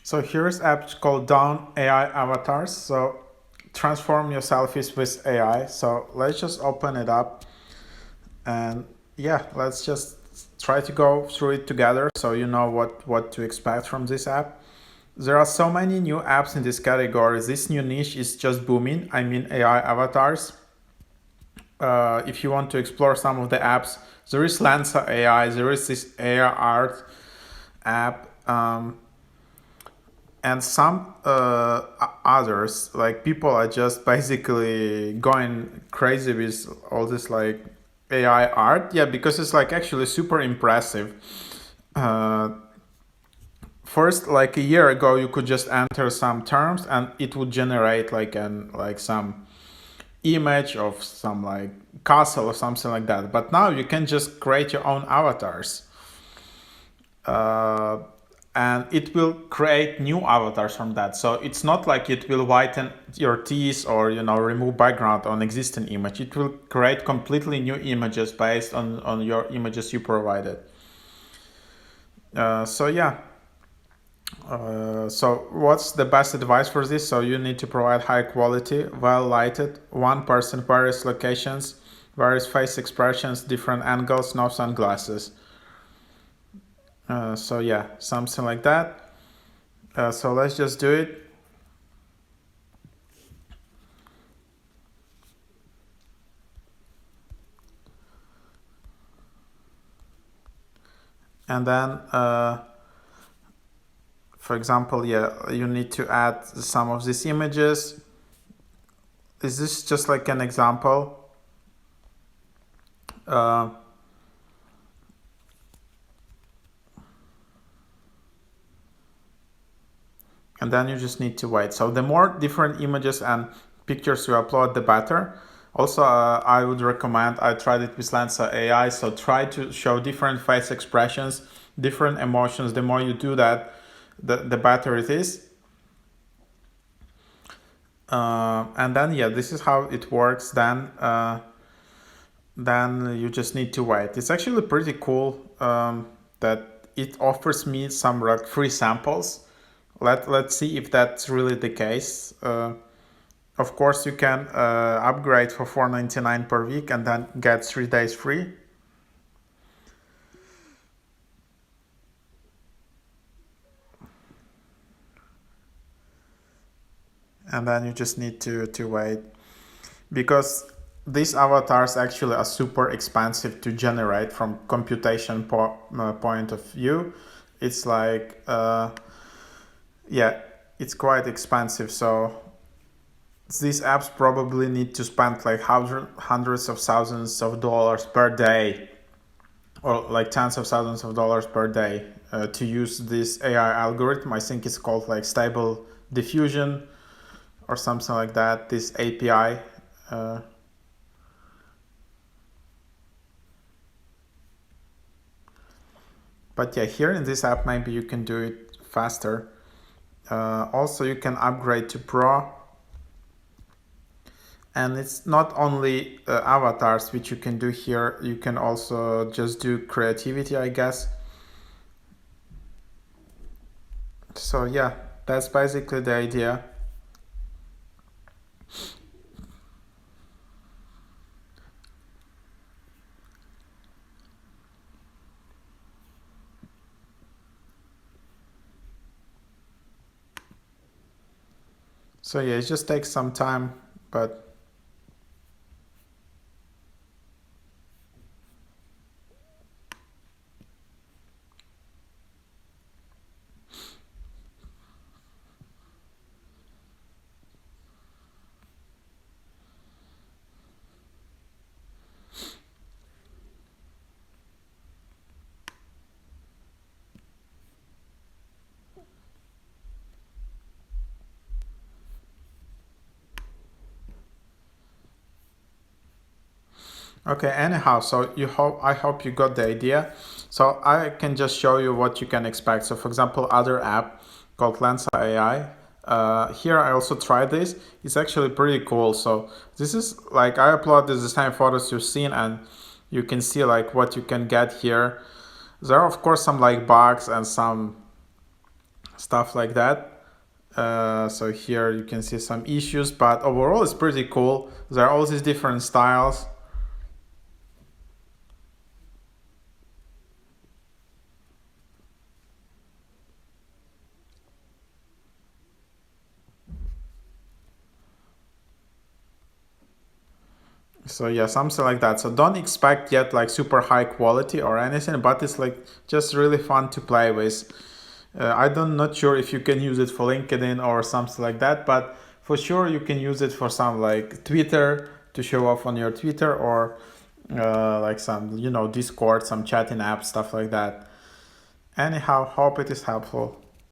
So here's app called Dawn AI Avatars. So transform your selfies with AI. So let's just open it up and yeah, let's just try to go through it together so you know what to expect from this app. There are so many new apps in this category. This new niche is just booming. I mean AI avatars. If you want to explore some of the apps, there is Lensa AI, there is this AI art app, and some others. Like people are just basically going crazy with all this like AI art. Yeah, because it's like actually super impressive. Uh, First, like a year ago, you could just enter some terms and it would generate like some image of some like castle or something like that. But now you can just create your own avatars, uh, and it will create new avatars from that. So it's not like it will whiten your teeth or remove background on existing image. It will create completely new images based on your images you provided. So yeah. So what's the best advice for this? So you need to provide high quality, well lighted, one person, various locations, various face expressions, different angles, no sunglasses. So yeah, something like that. So let's just do it. And then, for example, yeah, you need to add some of these images. Is this just like an example? And then you just need to wait. So the more different images and pictures you upload, the better. Also, I would recommend, I tried it with Lensa AI, so try to show different face expressions, different emotions. The more you do that, the better it is. And then, yeah, this is how it works. Then you just need to wait. It's actually pretty cool that it offers me some like free samples. Let's see if that's really the case. Of course, you can upgrade for $4.99 per week and then get 3 days free. And then you just need to wait. Because these avatars actually are super expensive to generate from computation point of view. It's like, yeah, it's quite expensive. So these apps probably need to spend like hundreds of thousands of dollars per day, or like tens of thousands of dollars per day to use this AI algorithm. I think it's called like Stable Diffusion or something like that, this API. But yeah, here in this app, maybe you can do it faster. Also, you can upgrade to Pro. And it's not only avatars which you can do here, you can also just do creativity, I guess. So yeah, that's basically the idea. So yeah, it just takes some time, but okay, anyhow, so I hope you got the idea. So I can just show you what you can expect. So for example, other app called Lensa AI. Here I also tried this. It's actually pretty cool. So this is like I uploaded the same photos you've seen, and you can see like what you can get here. There are of course some like bugs and some stuff like that. So here you can see some issues, but overall it's pretty cool. There are all these different styles. So yeah, something like that. So don't expect yet like super high quality or anything, but it's like just really fun to play with. I'm not sure if you can use it for LinkedIn or something like that, but for sure you can use it for some like Twitter to show off on your Twitter, or like some Discord, some chatting apps, stuff like that. Anyhow, hope it is helpful.